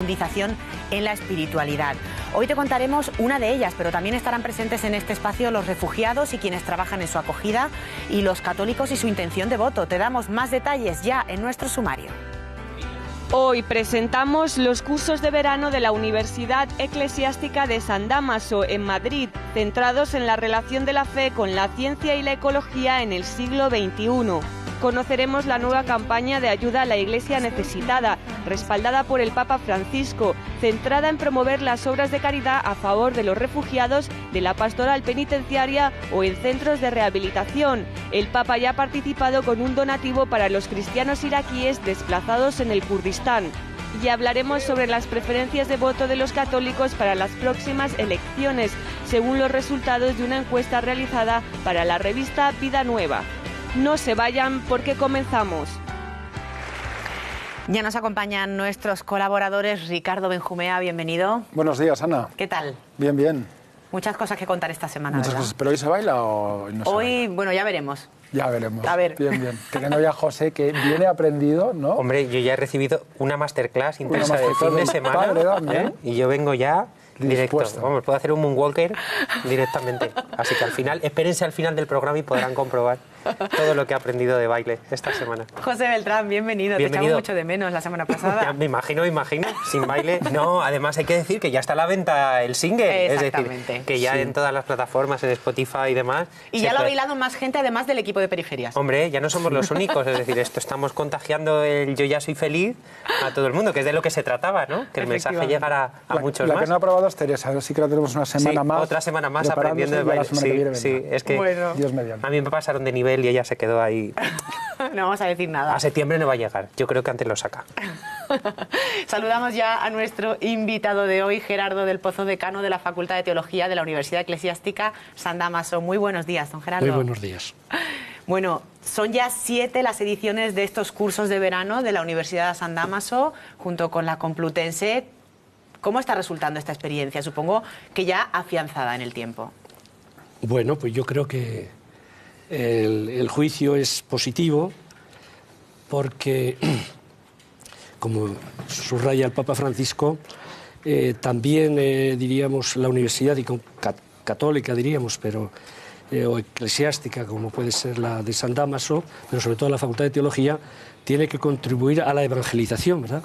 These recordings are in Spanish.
profundización en la espiritualidad. Hoy te contaremos una de ellas, pero también estarán presentes en este espacio los refugiados y quienes trabajan en su acogida, y los católicos y su intención de voto. Te damos más detalles ya en nuestro sumario. Hoy presentamos los cursos de verano de la Universidad Eclesiástica de San Dámaso, en Madrid, centrados en la relación de la fe con la ciencia y la ecología en el siglo XXI. Conoceremos la nueva campaña de ayuda a la Iglesia necesitada, respaldada por el Papa Francisco, centrada en promover las obras de caridad a favor de los refugiados de la pastoral penitenciaria o en centros de rehabilitación. El Papa ya ha participado con un donativo para los cristianos iraquíes desplazados en el Kurdistán. Y hablaremos sobre las preferencias de voto de los católicos para las próximas elecciones, según los resultados de una encuesta realizada para la revista Vida Nueva. No se vayan porque comenzamos. Ya nos acompañan nuestros colaboradores. Ricardo Benjumea, bienvenido. Buenos días, Ana. ¿Qué tal? Bien, bien. Muchas cosas que contar esta semana, Muchas ¿verdad? cosas. ¿Pero hoy se baila o no se Hoy, baila? bueno, ya veremos. Ya veremos. A ver. Bien, bien. Teniendo ya a José, que viene aprendido, ¿no? Hombre, yo ya he recibido una masterclass intensa de fin de semana. Padre también. Y yo vengo ya directo. Dispuesto. Vamos, puedo hacer un moonwalker directamente. Así que al final, espérense al final del programa y podrán comprobar todo lo que he aprendido de baile esta semana. José Beltrán, bienvenido. Te Bienvenido. echamos mucho de menos la semana Ya pasada. me imagino, sin baile. No, además hay que decir que ya está a la venta el single. Es Exactamente. decir, que ya en todas las plataformas, en Spotify y demás. Y se ya lo ha puede- bailado más gente, además del equipo de Periferias. Hombre, ya no somos los únicos, es decir, estamos contagiando el yo ya soy feliz a todo el mundo, que es de lo que se trataba, ¿no? Que el mensaje Efectivamente. llegara a muchos La más. que no ha probado es Teresa. Así que la tenemos una semana más. Otra semana más preparándose, aprendiendo de y ya la baile. semana que viene Sí, vendrá. es que Bueno. Dios mediante. a mí me pasaron de nivel y ella se quedó ahí. No vamos a decir nada. A septiembre no va a llegar, yo creo que antes lo saca. Saludamos ya a nuestro invitado de hoy, Gerardo del Pozo, decano de la Facultad de Teología de la Universidad Eclesiástica San Dámaso. Muy buenos días, don Gerardo. Muy buenos días. Bueno, son ya 7 las ediciones de estos cursos de verano de la Universidad de San Dámaso, junto con la Complutense. ¿Cómo está resultando esta experiencia? Supongo que ya afianzada en el tiempo. Bueno, pues yo creo que el juicio es positivo porque, como subraya el Papa Francisco, también, diríamos, la universidad católica, diríamos, pero o eclesiástica, como puede ser la de San Dámaso, pero sobre todo la Facultad de Teología, tiene que contribuir a la evangelización, ¿verdad?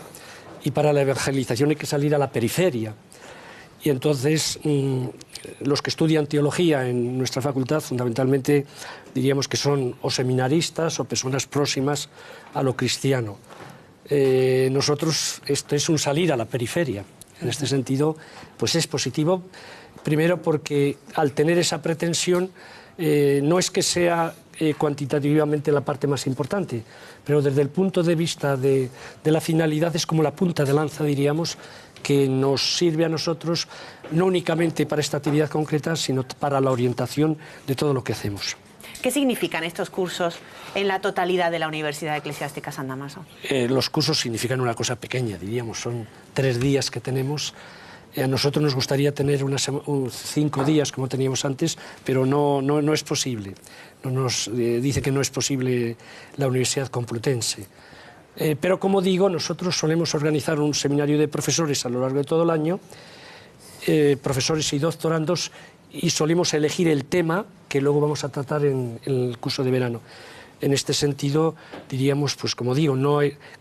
Y para la evangelización hay que salir a la periferia. Y entonces los que estudian teología en nuestra facultad fundamentalmente diríamos que son o seminaristas o personas próximas a lo cristiano. Nosotros, esto es un salir a la periferia. En este sentido, pues es positivo, primero porque al tener esa pretensión no es que sea cuantitativamente la parte más importante, pero desde el punto de vista de la finalidad es como la punta de lanza, diríamos, que nos sirve a nosotros no únicamente para esta actividad concreta, sino para la orientación de todo lo que hacemos. ¿Qué significan estos cursos en la totalidad de la Universidad Eclesiástica San Dámaso? Los cursos significan una cosa pequeña, diríamos, son 3 días que tenemos. A nosotros nos gustaría tener 5 días como teníamos antes, pero no es posible. Nos dice que no es posible la Universidad Complutense. Pero como digo, nosotros solemos organizar un seminario de profesores a lo largo de todo el año, profesores y doctorandos, y solemos elegir el tema que luego vamos a tratar en el curso de verano. En este sentido, diríamos, pues como digo,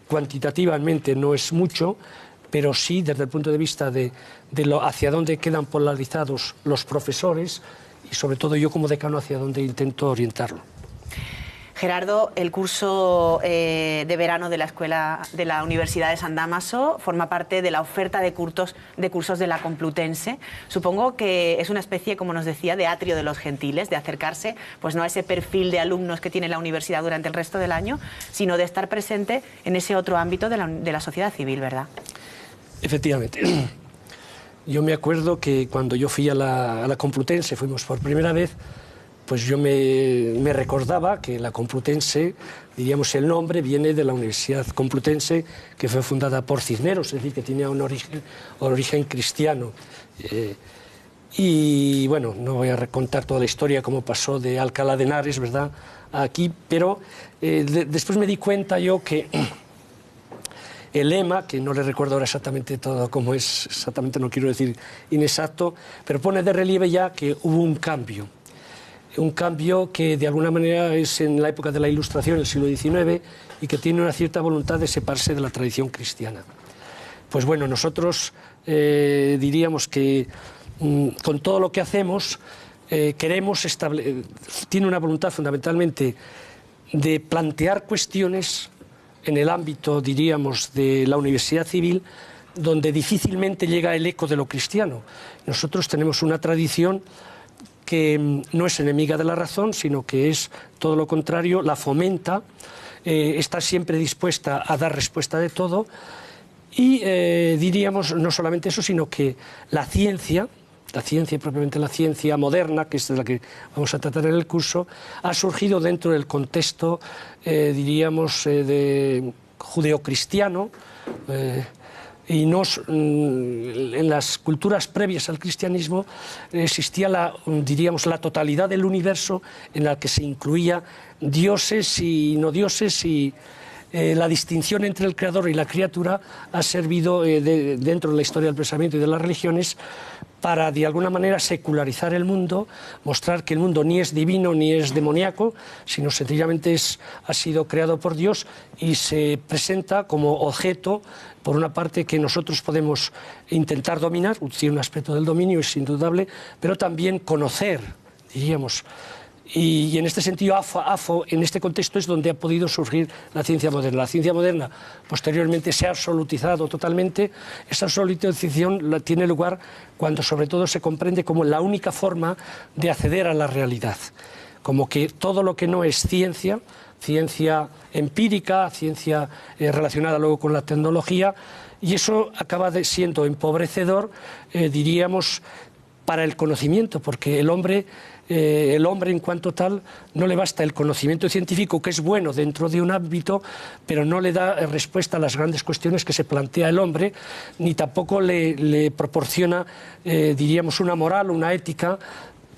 cuantitativamente no es mucho, pero sí desde el punto de vista de hacia dónde quedan polarizados los profesores y sobre todo yo como decano hacia dónde intento orientarlo. Gerardo, el curso de verano de la Escuela de la Universidad de San Dámaso forma parte de la oferta de cursos de la Complutense. Supongo que es una especie, como nos decía, de atrio de los gentiles, de acercarse pues no a ese perfil de alumnos que tiene la universidad durante el resto del año, sino de estar presente en ese otro ámbito de la sociedad civil, ¿verdad? Efectivamente. Yo me acuerdo que cuando yo fui a la Complutense, fuimos por primera vez, pues yo me recordaba que la Complutense, diríamos el nombre, viene de la Universidad Complutense, que fue fundada por Cisneros, es decir, que tenía un origen cristiano. Y bueno, no voy a recontar toda la historia, cómo pasó de Alcalá de Henares, ¿verdad?, aquí, pero después me di cuenta yo que el lema, que no le recuerdo ahora exactamente todo cómo es, exactamente no quiero decir inexacto, pero pone de relieve ya que hubo un cambio que de alguna manera es en la época de la Ilustración, el siglo XIX, y que tiene una cierta voluntad de separarse de la tradición cristiana. Pues bueno, nosotros diríamos que con todo lo que hacemos queremos tiene una voluntad fundamentalmente de plantear cuestiones en el ámbito, diríamos, de la universidad civil, donde difícilmente llega el eco de lo cristiano. Nosotros tenemos una tradición que no es enemiga de la razón, sino que es todo lo contrario, la fomenta, está siempre dispuesta a dar respuesta de todo, y diríamos no solamente eso, sino que la ciencia, propiamente la ciencia moderna, que es de la que vamos a tratar en el curso, ha surgido dentro del contexto, diríamos, de judeocristiano, y en las culturas previas al cristianismo existía diríamos, la totalidad del universo en la que se incluía dioses y no dioses, y la distinción entre el creador y la criatura ha servido dentro de la historia del pensamiento y de las religiones para de alguna manera secularizar el mundo, mostrar que el mundo ni es divino ni es demoníaco, sino sencillamente ha sido creado por Dios y se presenta como objeto, por una parte, que nosotros podemos intentar dominar, un aspecto del dominio es indudable, pero también conocer, diríamos. Y en este sentido, AFO, en este contexto es donde ha podido surgir la ciencia moderna. La ciencia moderna posteriormente se ha absolutizado totalmente. Esa absolutización tiene lugar cuando sobre todo se comprende como la única forma de acceder a la realidad. Como que todo lo que no es ciencia, ciencia empírica, ciencia relacionada luego con la tecnología, y eso acaba siendo empobrecedor, diríamos, para el conocimiento, porque el hombre en cuanto tal no le basta el conocimiento científico, que es bueno dentro de un ámbito, pero no le da respuesta a las grandes cuestiones que se plantea el hombre, ni tampoco le proporciona, diríamos, una moral, una ética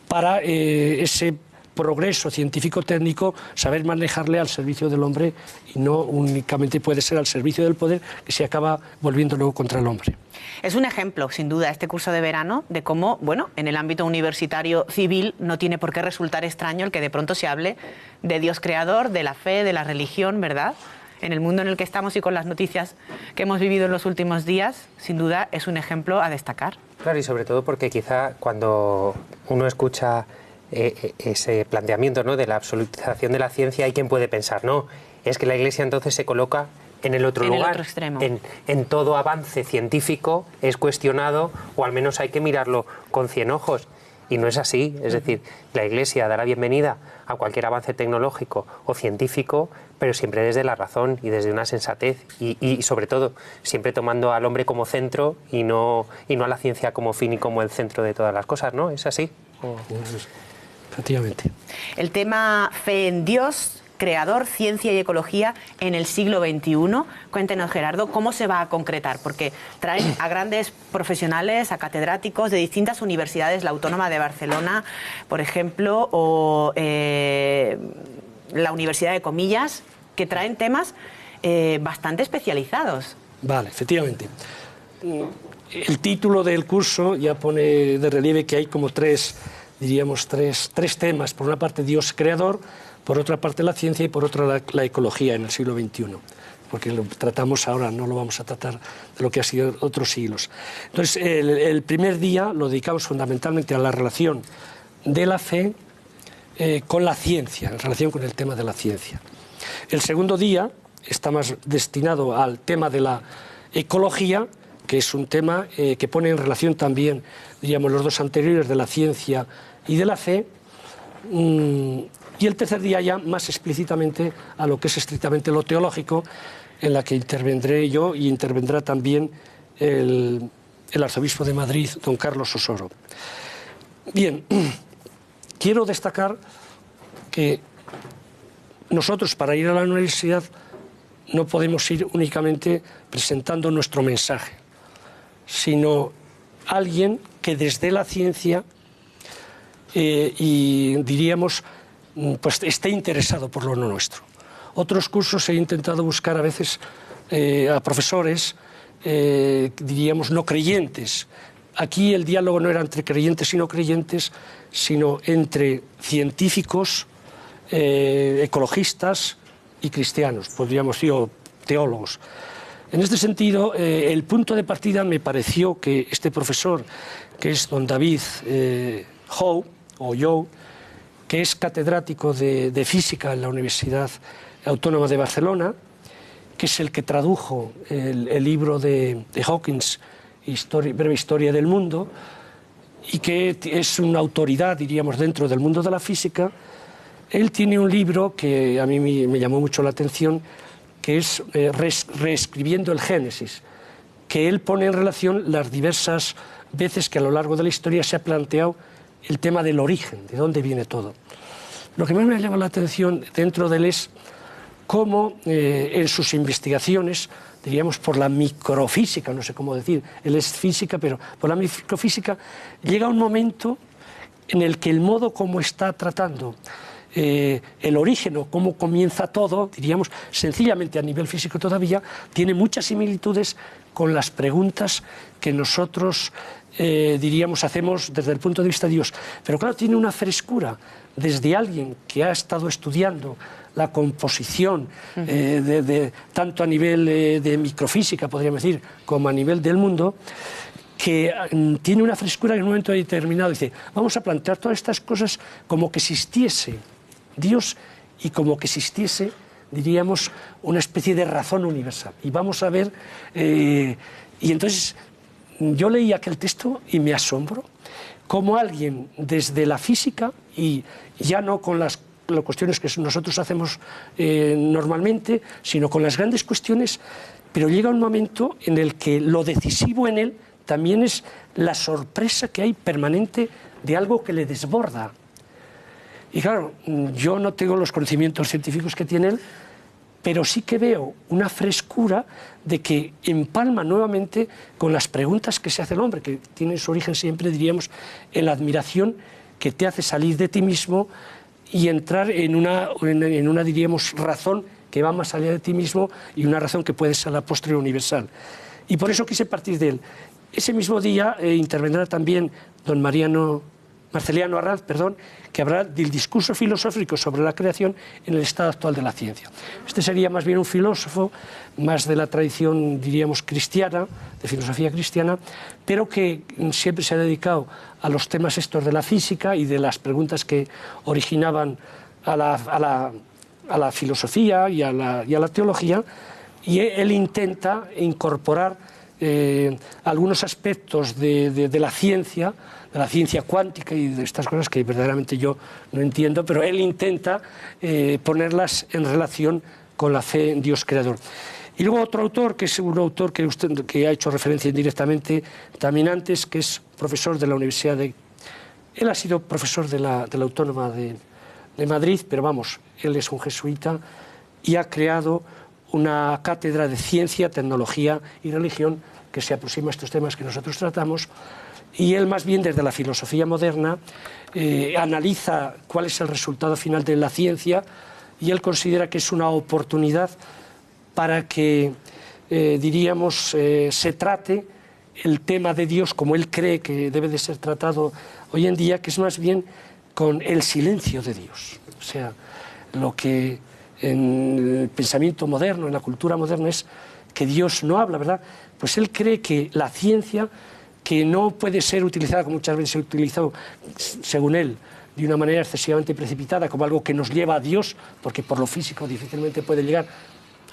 para ese progreso científico-técnico, saber manejarle al servicio del hombre, y no únicamente puede ser al servicio del poder, que se acaba volviendo luego contra el hombre. Es un ejemplo, sin duda, este curso de verano, de cómo, bueno, en el ámbito universitario civil no tiene por qué resultar extraño el que de pronto se hable de Dios creador, de la fe, de la religión, ¿verdad? En el mundo en el que estamos y con las noticias que hemos vivido en los últimos días, sin duda es un ejemplo a destacar. Claro, y sobre todo porque quizá cuando uno escucha ese planteamiento, ¿no?, de la absolutización de la ciencia, hay quien puede pensar, no, es que la Iglesia entonces se coloca en el otro lugar, el otro extremo. En todo avance científico es cuestionado, o al menos hay que mirarlo con 100 ojos, y no es así. Es decir, la Iglesia da la bienvenida a cualquier avance tecnológico o científico, pero siempre desde la razón y desde una sensatez, y sobre todo siempre tomando al hombre como centro y no a la ciencia como fin y como el centro de todas las cosas, ¿no? ¿Es así? Efectivamente. El tema fe en Dios, creador, ciencia y ecología en el siglo XXI. Cuéntenos, Gerardo, ¿cómo se va a concretar? Porque traen a grandes profesionales, a catedráticos de distintas universidades, la Autónoma de Barcelona, por ejemplo, o la Universidad de Comillas, que traen temas bastante especializados. Vale, efectivamente. El título del curso ya pone de relieve que hay como tres temas. Por una parte, Dios creador; por otra parte, la ciencia; y por otra, la ecología en el siglo XXI. Porque lo tratamos ahora, no lo vamos a tratar de lo que ha sido otros siglos. Entonces, el primer día lo dedicamos fundamentalmente a la relación de la fe con la ciencia, en relación con el tema de la ciencia. El segundo día está más destinado al tema de la ecología, que es un tema que pone en relación también, diríamos, los dos anteriores, de la ciencia y de la fe. Y el tercer día ya más explícitamente a lo que es estrictamente lo teológico, en la que intervendré yo y intervendrá también el arzobispo de Madrid, don Carlos Osoro. Bien, quiero destacar que nosotros, para ir a la universidad, no podemos ir únicamente presentando nuestro mensaje, sino alguien que desde la ciencia y diríamos, pues esté interesado por lo nuestro. Otros cursos he intentado buscar a veces a profesores, diríamos, no creyentes. Aquí el diálogo no era entre creyentes y no creyentes, sino entre científicos, ecologistas y cristianos, podríamos decir, o teólogos. En este sentido, el punto de partida me pareció que este profesor, que es don David Jou, que es catedrático de física en la Universidad Autónoma de Barcelona, que es el que tradujo el libro de Hawkins, Breve Historia del Mundo, y que es una autoridad, diríamos, dentro del mundo de la física. Él tiene un libro que a mí me llamó mucho la atención, que es Reescribiendo el Génesis, que él pone en relación las diversas veces que a lo largo de la historia se ha planteado el tema del origen, de dónde viene todo. Lo que más me llama la atención dentro de él es cómo en sus investigaciones, diríamos por la microfísica, no sé cómo decir, él es física, pero por la microfísica llega un momento en el que el modo como está tratando el origen o cómo comienza todo, diríamos sencillamente a nivel físico todavía, tiene muchas similitudes con las preguntas que nosotros diríamos hacemos desde el punto de vista de Dios. Pero claro, tiene una frescura desde alguien que ha estado estudiando la composición, tanto a nivel de microfísica, podríamos decir, como a nivel del mundo, que tiene una frescura que en un momento determinado dice, vamos a plantear todas estas cosas como que existiese Dios y como que existiese, diríamos, una especie de razón universal. Y vamos a ver, y entonces yo leí aquel texto y me asombro cómo alguien desde la física, y ya no con las cuestiones que nosotros hacemos normalmente, sino con las grandes cuestiones, pero llega un momento en el que lo decisivo en él también es la sorpresa que hay permanente de algo que le desborda. Y claro, yo no tengo los conocimientos científicos que tiene él, pero sí que veo una frescura de que empalma nuevamente con las preguntas que se hace el hombre, que tienen su origen siempre, diríamos, en la admiración que te hace salir de ti mismo y entrar en una diríamos, razón que va más allá de ti mismo y una razón que puede ser a la postre universal. Y por eso quise partir de él. Ese mismo día intervendrá también don Marceliano Arranz, que hablará del discurso filosófico sobre la creación en el estado actual de la ciencia. Este sería más bien un filósofo, más de la tradición, diríamos, cristiana, de filosofía cristiana, pero que siempre se ha dedicado a los temas estos de la física y de las preguntas que originaban a la filosofía y a la teología, y él intenta incorporar algunos aspectos de la ciencia cuántica y de estas cosas que verdaderamente yo no entiendo, pero él intenta ponerlas en relación con la fe en Dios creador. Y luego otro autor, que es un autor que ha hecho referencia indirectamente también antes, que es profesor de la Universidad de... Él ha sido profesor de la Autónoma de Madrid, pero vamos, él es un jesuita y ha creado una cátedra de ciencia, tecnología y religión que se aproxima a estos temas que nosotros tratamos, y él más bien desde la filosofía moderna analiza cuál es el resultado final de la ciencia, y él considera que es una oportunidad para que, diríamos, se trate el tema de Dios como él cree que debe de ser tratado hoy en día, que es más bien con el silencio de Dios. O sea, lo que en el pensamiento moderno, en la cultura moderna, es que Dios no habla, ¿verdad? Pues él cree que la ciencia, que no puede ser utilizada, como muchas veces se ha utilizado, según él, de una manera excesivamente precipitada, como algo que nos lleva a Dios, porque por lo físico difícilmente puede llegar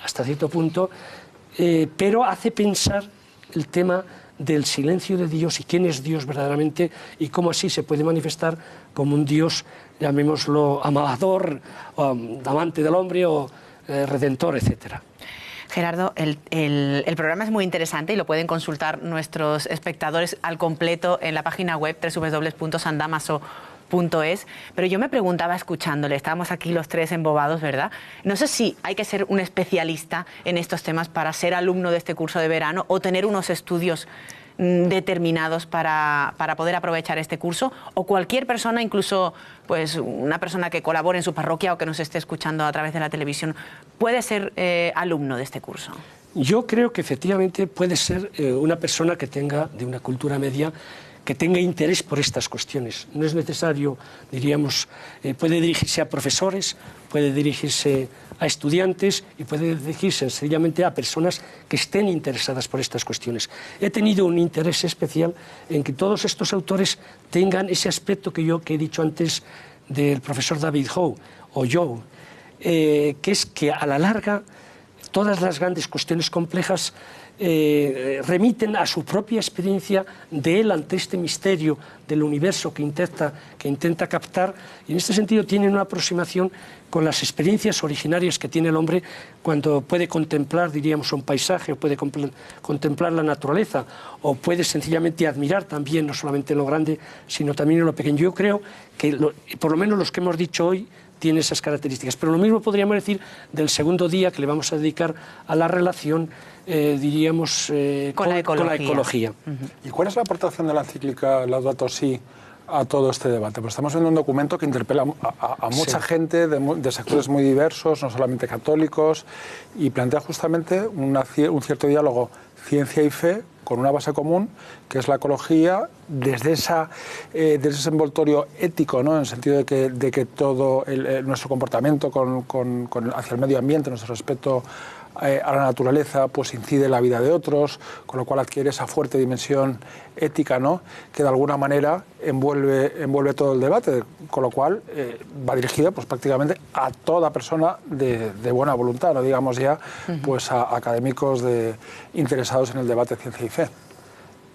hasta cierto punto, pero hace pensar el tema del silencio de Dios y quién es Dios verdaderamente y cómo así se puede manifestar como un Dios, llamémoslo amador, o amante del hombre o redentor, etcétera. Gerardo, el programa es muy interesante y lo pueden consultar nuestros espectadores al completo en la página web www.sandamaso.es, pero yo me preguntaba escuchándole, estábamos aquí los tres embobados, ¿verdad? No sé si hay que ser un especialista en estos temas para ser alumno de este curso de verano o tener unos estudios determinados para poder aprovechar este curso, o cualquier persona, incluso pues una persona que colabore en su parroquia o que nos esté escuchando a través de la televisión, puede ser alumno de este curso. Yo creo que efectivamente puede ser una persona que tenga, de una cultura media, que tenga interés por estas cuestiones. No es necesario, diríamos, puede dirigirse a profesores, puede dirigirse a estudiantes y puede dirigirse sencillamente a personas que estén interesadas por estas cuestiones. He tenido un interés especial en que todos estos autores tengan ese aspecto que he dicho antes del profesor David Howe, que es que a la larga todas las grandes cuestiones complejas remiten a su propia experiencia de él ante este misterio del universo que intenta captar, y en este sentido tienen una aproximación con las experiencias originarias que tiene el hombre cuando puede contemplar, diríamos, un paisaje, o puede contemplar la naturaleza, o puede sencillamente admirar también, no solamente en lo grande, sino también en lo pequeño. Yo creo que, por lo menos los que hemos dicho hoy, tiene esas características. Pero lo mismo podríamos decir del segundo día que le vamos a dedicar a la relación, diríamos, con la ecología. ¿Y cuál es la aportación de la encíclica Laudato Si a todo este debate? Pues estamos viendo un documento que interpela a mucha gente de sectores muy diversos, no solamente católicos, y plantea justamente un cierto diálogo ciencia y fe con una base común, que es la ecología, desde ese envoltorio ético, ¿no? En el sentido de que todo nuestro comportamiento hacia el medio ambiente, nuestro respeto a la naturaleza, pues incide en la vida de otros, con lo cual adquiere esa fuerte dimensión ética, ¿no? Que de alguna manera envuelve todo el debate, con lo cual va dirigida pues prácticamente a toda persona de buena voluntad, no digamos ya pues a académicos interesados en el debate de ciencia y fe.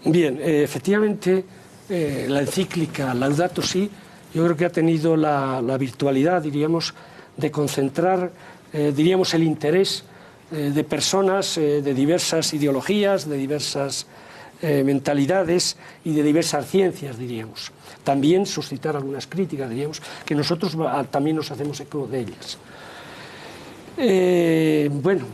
Bien, efectivamente la encíclica Laudato Si yo creo que ha tenido la virtualidad, diríamos, de concentrar, diríamos, el interés de personas de diversas ideologías, de diversas mentalidades y de diversas ciencias, diríamos. También suscitar algunas críticas, diríamos, que nosotros también nos hacemos eco de ellas. Bueno,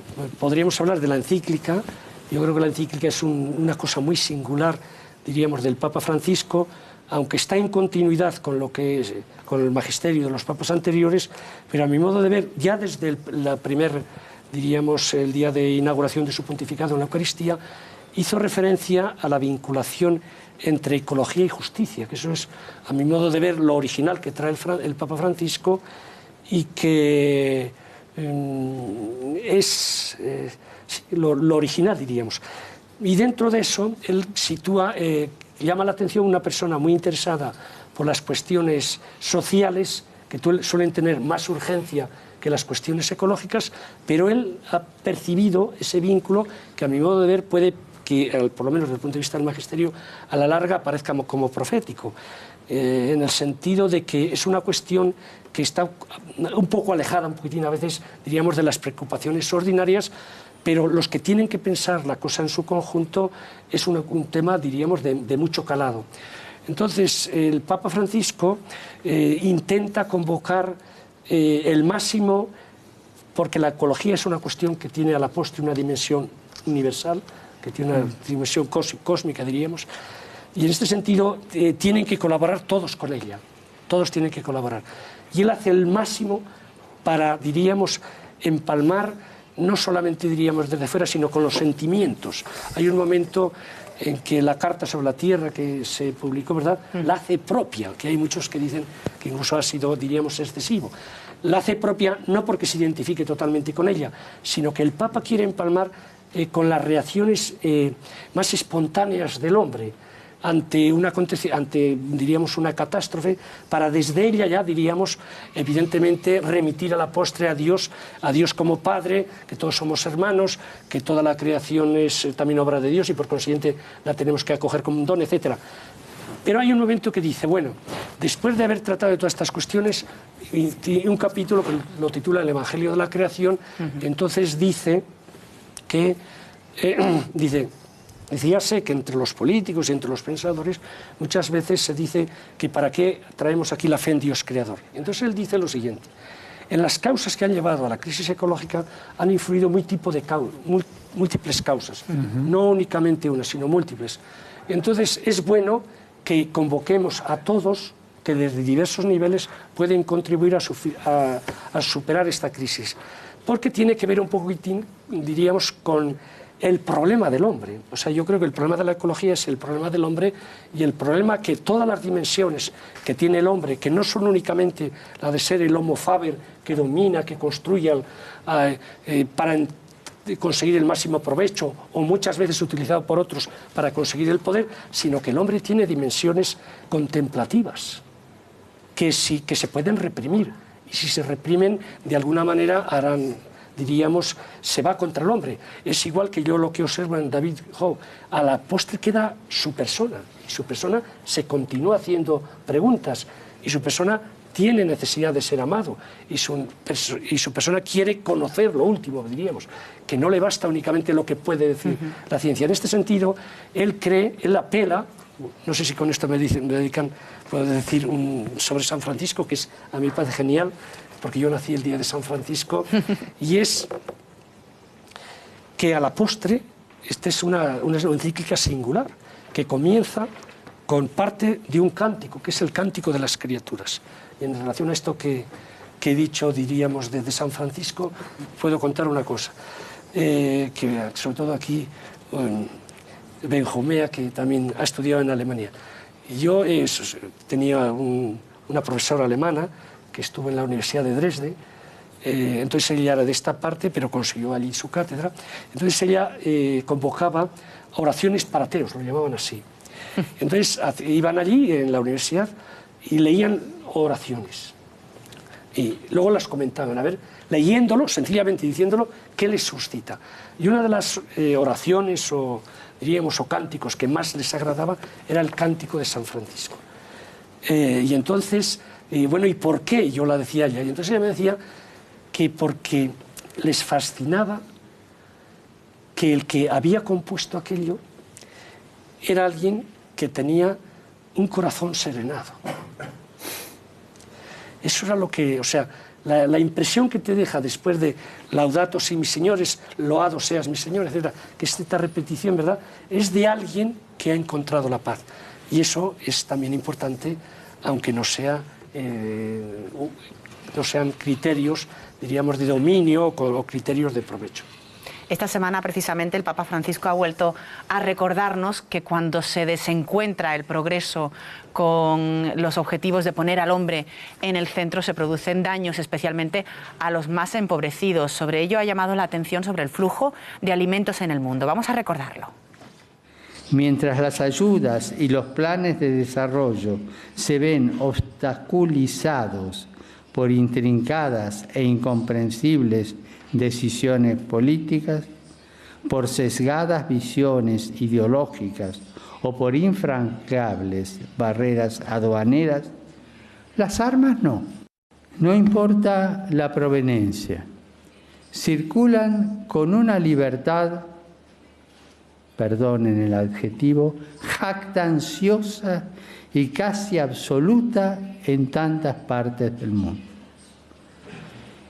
podríamos hablar de la encíclica. Yo creo que la encíclica es una cosa muy singular, diríamos, del Papa Francisco, aunque está en continuidad con el magisterio de los papas anteriores, pero a mi modo de ver, ya desde el día de inauguración de su pontificado en la Eucaristía, hizo referencia a la vinculación entre ecología y justicia, que eso es, a mi modo de ver, lo original que trae el Papa Francisco y que es lo original, diríamos. Y dentro de eso, él sitúa, llama la atención una persona muy interesada por las cuestiones sociales, que suelen tener más urgencia que las cuestiones ecológicas, pero él ha percibido ese vínculo que a mi modo de ver puede que, por lo menos desde el punto de vista del magisterio, a la larga parezca como profético, en el sentido de que es una cuestión que está un poco alejada, un poquitín a veces, diríamos, de las preocupaciones ordinarias, pero los que tienen que pensar la cosa en su conjunto es un tema, diríamos, de mucho calado. Entonces, el Papa Francisco intenta convocar el máximo, porque la ecología es una cuestión que tiene a la postre una dimensión universal, que tiene una dimensión cósmica, diríamos, y en este sentido tienen que colaborar todos con ella, todos tienen que colaborar. Y él hace el máximo para, diríamos, empalmar, no solamente, diríamos, desde fuera, sino con los sentimientos. Hay un momento en que la Carta sobre la Tierra que se publicó, ¿verdad?, la hace propia, que hay muchos que dicen que incluso ha sido, diríamos, excesivo. La hace propia no porque se identifique totalmente con ella, sino que el Papa quiere empalmar con las reacciones más espontáneas del hombre ante diríamos, una catástrofe, para desde ella ya, diríamos, evidentemente remitir a la postre a Dios como Padre, que todos somos hermanos, que toda la creación es también obra de Dios y por consiguiente la tenemos que acoger como un don, etc. Pero hay un momento que dice, bueno, después de haber tratado de todas estas cuestiones, y un capítulo que lo titula El Evangelio de la Creación, entonces dice que, decíase que entre los políticos y entre los pensadores muchas veces se dice que para qué traemos aquí la fe en Dios creador. Entonces él dice lo siguiente: en las causas que han llevado a la crisis ecológica han influido múltiples causas, no únicamente una, sino múltiples. Entonces es bueno que convoquemos a todos que desde diversos niveles pueden contribuir a superar esta crisis, porque tiene que ver un poquitín diríamos, con el problema del hombre. O sea, yo creo que el problema de la ecología es el problema del hombre y el problema que todas las dimensiones que tiene el hombre, que no son únicamente la de ser el homo faber que domina, que construye para conseguir el máximo provecho o muchas veces utilizado por otros para conseguir el poder, sino que el hombre tiene dimensiones contemplativas que se pueden reprimir, y si se reprimen de alguna manera harán, diríamos, se va contra el hombre. Es igual que yo lo que observo en David Hume, a la postre queda su persona, y su persona se continúa haciendo preguntas, y su persona tiene necesidad de ser amado, y su persona quiere conocer lo último, diríamos, que no le basta únicamente lo que puede decir la ciencia. En este sentido, él apela, no sé si con esto puedo decir sobre San Francisco, que a mí me parece genial, porque yo nací el día de San Francisco, y es que a la postre, esta es una encíclica singular, que comienza con parte de un cántico, que es el cántico de las criaturas. Y en relación a esto que he dicho, diríamos, de San Francisco, puedo contar una cosa, que sobre todo aquí, Benjumea, que también ha estudiado en Alemania. Yo tenía una profesora alemana que estuvo en la Universidad de Dresde, entonces ella era de esta parte, pero consiguió allí su cátedra. Entonces ella convocaba oraciones para ateos, lo llamaban así. Entonces iban allí en la universidad y leían oraciones. Y luego las comentaban, a ver, leyéndolo, sencillamente diciéndolo, qué les suscita. Y una de las oraciones o cánticos que más les agradaba era el cántico de San Francisco. Y entonces, bueno, ¿y por qué? Yo la decía ella. Y entonces ella me decía que porque les fascinaba que el que había compuesto aquello era alguien que tenía un corazón serenado. Eso era lo que, o sea, la impresión que te deja después de Laudato si mis señores, loado seas mi Señor, etc., que es esta repetición, ¿verdad?, es de alguien que ha encontrado la paz. Y eso es también importante, aunque no sean criterios, diríamos, de dominio o criterios de provecho. Esta semana, precisamente, el Papa Francisco ha vuelto a recordarnos que cuando se desencuentra el progreso con los objetivos de poner al hombre en el centro, se producen daños, especialmente a los más empobrecidos. Sobre ello ha llamado la atención sobre el flujo de alimentos en el mundo. Vamos a recordarlo. Mientras las ayudas y los planes de desarrollo se ven obstaculizados por intrincadas e incomprensibles decisiones políticas, por sesgadas visiones ideológicas o por infranqueables barreras aduaneras, las armas no. No importa la proveniencia. Circulan con una libertad, perdonen el adjetivo, jactanciosa y casi absoluta en tantas partes del mundo.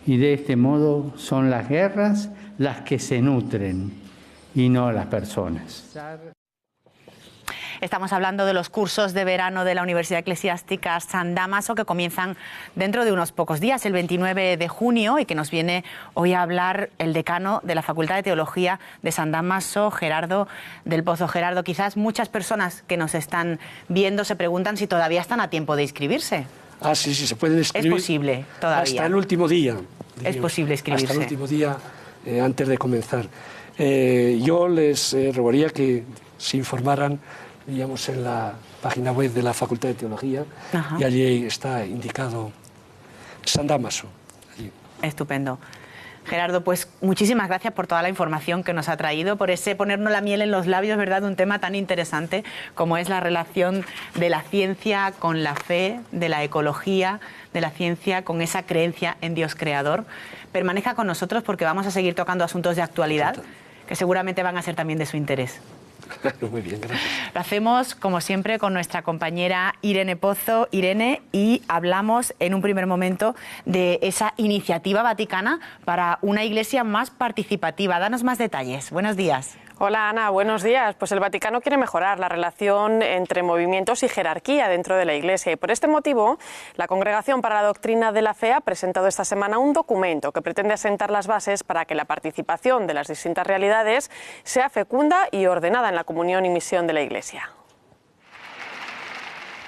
Y de este modo son las guerras las que se nutren y no las personas. Estamos hablando de los cursos de verano de la Universidad Eclesiástica San Dámaso, que comienzan dentro de unos pocos días, el 29 de junio, y que nos viene hoy a hablar el decano de la Facultad de Teología de San Dámaso, Gerardo del Pozo. Gerardo, quizás muchas personas que nos están viendo se preguntan si todavía están a tiempo de inscribirse. Ah, sí, se pueden inscribir. Es posible, todavía. Hasta el último día. Es posible inscribirse. Hasta el último día, antes de comenzar. Yo les rogaría que se informaran, digamos, en la página web de la Facultad de Teología. Ajá. Y allí está indicado San Dámaso. Allí. Estupendo. Gerardo, pues muchísimas gracias por toda la información que nos ha traído, por ese ponernos la miel en los labios, ¿verdad?, de un tema tan interesante como es la relación de la ciencia con la fe, de la ecología, de la ciencia con esa creencia en Dios creador. Permanezca con nosotros porque vamos a seguir tocando asuntos de actualidad que seguramente van a ser también de su interés. Muy bien, gracias. Lo hacemos, como siempre, con nuestra compañera Irene Pozo. Irene, y hablamos en un primer momento de esa iniciativa vaticana para una iglesia más participativa. Danos más detalles. Buenos días. Hola Ana, buenos días. Pues el Vaticano quiere mejorar la relación entre movimientos y jerarquía dentro de la Iglesia y por este motivo la Congregación para la Doctrina de la Fe ha presentado esta semana un documento que pretende asentar las bases para que la participación de las distintas realidades sea fecunda y ordenada en la comunión y misión de la Iglesia.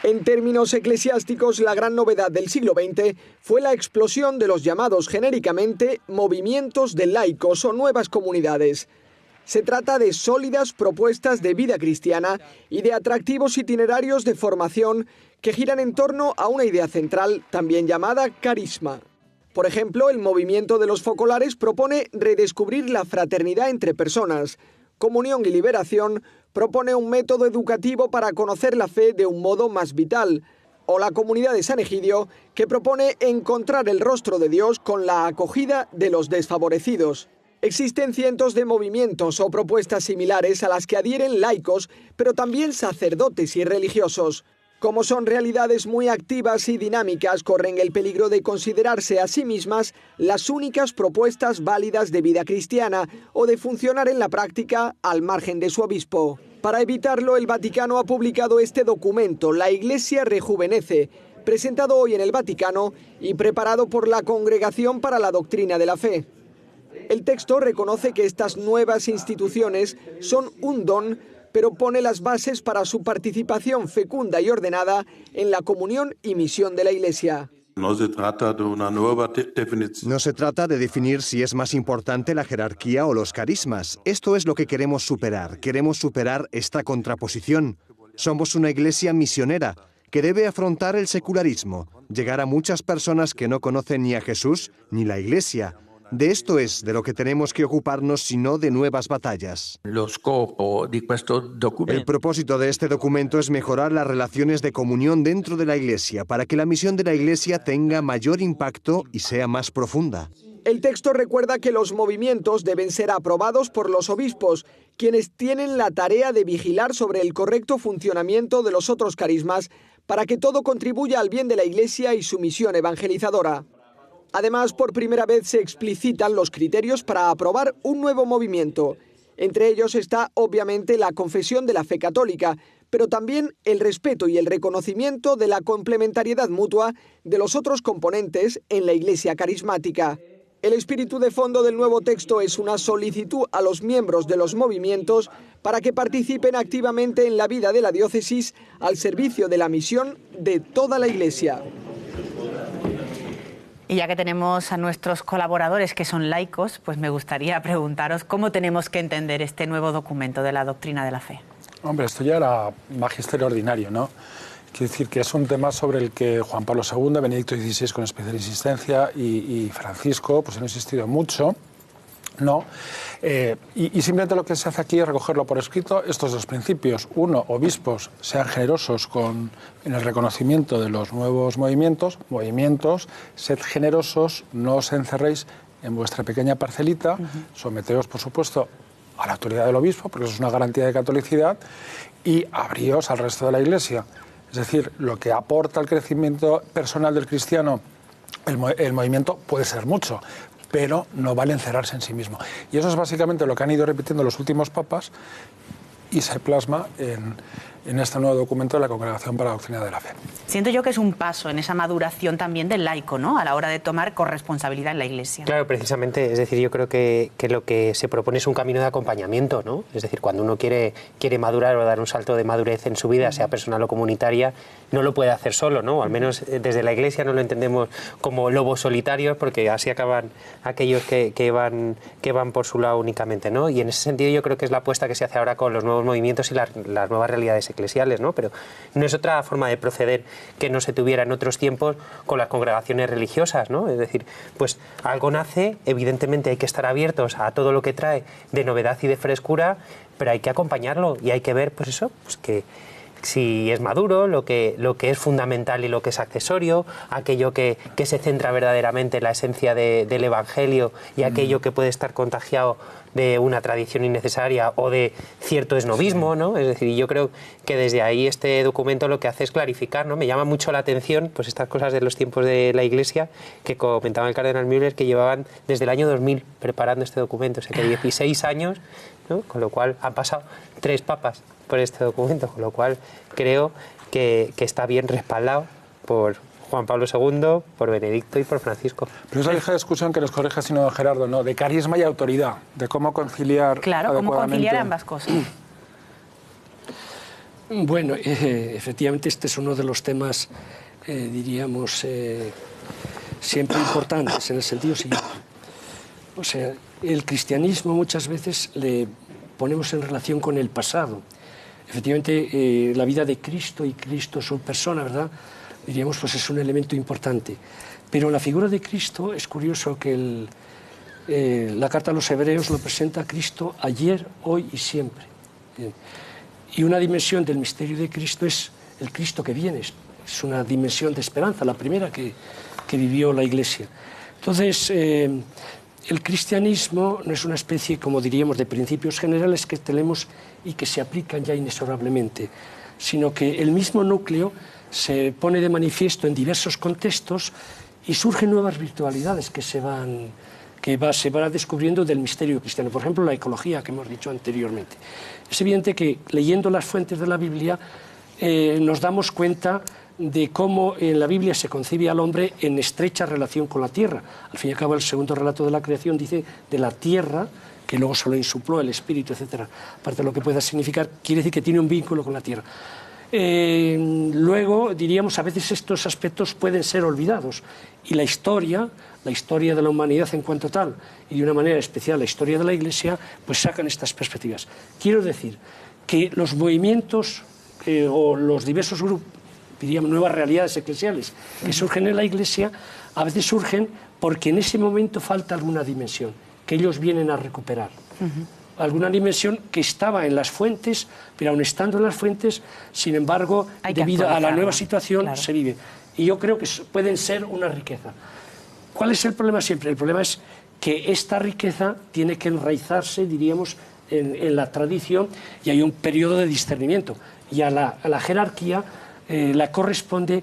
En términos eclesiásticos, la gran novedad del siglo XX fue la explosión de los llamados genéricamente movimientos de laicos o nuevas comunidades. Se trata de sólidas propuestas de vida cristiana y de atractivos itinerarios de formación que giran en torno a una idea central, también llamada carisma. Por ejemplo, el movimiento de los focolares propone redescubrir la fraternidad entre personas. Comunión y Liberación propone un método educativo para conocer la fe de un modo más vital. O la Comunidad de San Egidio, que propone encontrar el rostro de Dios con la acogida de los desfavorecidos. Existen cientos de movimientos o propuestas similares a las que adhieren laicos, pero también sacerdotes y religiosos. Como son realidades muy activas y dinámicas, corren el peligro de considerarse a sí mismas las únicas propuestas válidas de vida cristiana o de funcionar en la práctica al margen de su obispo. Para evitarlo, el Vaticano ha publicado este documento, La Iglesia Rejuvenece, presentado hoy en el Vaticano y preparado por la Congregación para la Doctrina de la Fe. El texto reconoce que estas nuevas instituciones son un don, pero pone las bases para su participación fecunda y ordenada en la comunión y misión de la Iglesia. No se trata de definir si es más importante la jerarquía o los carismas. Esto es lo que queremos superar. Queremos superar esta contraposición. Somos una iglesia misionera que debe afrontar el secularismo, llegar a muchas personas que no conocen ni a Jesús ni la Iglesia. De esto es de lo que tenemos que ocuparnos, sino de nuevas batallas. El propósito de este documento es mejorar las relaciones de comunión dentro de la Iglesia para que la misión de la Iglesia tenga mayor impacto y sea más profunda. El texto recuerda que los movimientos deben ser aprobados por los obispos, quienes tienen la tarea de vigilar sobre el correcto funcionamiento de los otros carismas para que todo contribuya al bien de la Iglesia y su misión evangelizadora. Además, por primera vez se explicitan los criterios para aprobar un nuevo movimiento. Entre ellos está, obviamente, la confesión de la fe católica, pero también el respeto y el reconocimiento de la complementariedad mutua de los otros componentes en la Iglesia carismática. El espíritu de fondo del nuevo texto es una solicitud a los miembros de los movimientos para que participen activamente en la vida de la diócesis al servicio de la misión de toda la Iglesia. Y ya que tenemos a nuestros colaboradores que son laicos, pues me gustaría preguntaros cómo tenemos que entender este nuevo documento de la doctrina de la fe. Hombre, esto ya era magisterio ordinario, ¿no? Quiero decir que es un tema sobre el que Juan Pablo II, Benedicto XVI con especial insistencia y Francisco pues han insistido mucho, ¿no? Y simplemente lo que se hace aquí es recogerlo por escrito estos dos principios. Uno, obispos sean generosos en el reconocimiento de los nuevos movimientos, sed generosos, no os encerréis en vuestra pequeña parcelita, someteos, por supuesto, a la autoridad del obispo, porque eso es una garantía de catolicidad, y abríos al resto de la Iglesia. Es decir, lo que aporta al crecimiento personal del cristiano el movimiento puede ser mucho, pero no vale encerrarse en sí mismo. Y eso es básicamente lo que han ido repitiendo los últimos papas y se plasma en este nuevo documento de la Congregación para la Doctrina de la Fe. Siento yo que es un paso en esa maduración también del laico, ¿no?, a la hora de tomar corresponsabilidad en la Iglesia. Claro, precisamente, es decir, yo creo que lo que se propone es un camino de acompañamiento, ¿no? Es decir, cuando uno quiere madurar o dar un salto de madurez en su vida, sea personal o comunitaria, no lo puede hacer solo, ¿no? Al menos desde la Iglesia no lo entendemos como lobos solitarios, porque así acaban aquellos que van por su lado únicamente, ¿no? Y en ese sentido yo creo que es la apuesta que se hace ahora con los nuevos movimientos y las nuevas realidades eclesiales, ¿no? Pero no es otra forma de proceder que no se tuviera en otros tiempos con las congregaciones religiosas, ¿no? Es decir, pues algo nace, evidentemente hay que estar abiertos a todo lo que trae de novedad y de frescura, pero hay que acompañarlo y hay que ver, pues eso, pues que si es maduro, lo que es fundamental y lo que es accesorio, aquello que se centra verdaderamente en la esencia del Evangelio y aquello que puede estar contagiado de una tradición innecesaria o de cierto esnovismo, ¿no? Es decir, yo creo que desde ahí este documento lo que hace es clarificar, ¿no? Me llama mucho la atención pues estas cosas de los tiempos de la Iglesia que comentaba el cardenal Müller, que llevaban desde el año 2000 preparando este documento, o sea que 16 años, ¿no? Con lo cual han pasado 3 papas por este documento, con lo cual creo que está bien respaldado por Juan Pablo II, por Benedicto y por Francisco. Pero esa vieja discusión que nos corrija sino Gerardo, ¿no? De carisma y autoridad, de cómo conciliar Claro, cómo conciliar ambas cosas. Bueno, efectivamente este es uno de los temas, diríamos, siempre importantes, en el sentido siguiente. O sea, el cristianismo muchas veces le ponemos en relación con el pasado. Efectivamente, la vida de Cristo y Cristo su persona, ¿verdad?, diríamos, pues es un elemento importante. Pero la figura de Cristo, es curioso que la carta a los Hebreos lo presenta a Cristo ayer, hoy y siempre. Y una dimensión del misterio de Cristo es el Cristo que viene, es una dimensión de esperanza, la primera que vivió la Iglesia. Entonces, el cristianismo no es una especie, como diríamos, de principios generales que tenemos y que se aplican ya inexorablemente, sino que el mismo núcleo se pone de manifiesto en diversos contextos y surgen nuevas virtualidades que se van descubriendo del misterio cristiano. Por ejemplo, la ecología que hemos dicho anteriormente. Es evidente que leyendo las fuentes de la Biblia nos damos cuenta de cómo en la Biblia se concibe al hombre en estrecha relación con la tierra. Al fin y al cabo, el segundo relato de la creación dice de la tierra, que luego se lo insupló el espíritu, etc. Aparte de lo que pueda significar, quiere decir que tiene un vínculo con la tierra. Luego, diríamos, a veces estos aspectos pueden ser olvidados y la historia de la humanidad en cuanto tal, y de una manera especial la historia de la Iglesia, pues sacan estas perspectivas. Quiero decir que los movimientos o los diversos grupos, diríamos, nuevas realidades eclesiales que surgen en la Iglesia, a veces surgen porque en ese momento falta alguna dimensión que ellos vienen a recuperar. Alguna dimensión que estaba en las fuentes, pero aun estando en las fuentes, sin embargo, debido a la nueva situación, se vive. Y yo creo que pueden ser una riqueza. ¿Cuál es el problema siempre? El problema es que esta riqueza tiene que enraizarse, diríamos, en la tradición, y hay un periodo de discernimiento. Y a la jerarquía la corresponde.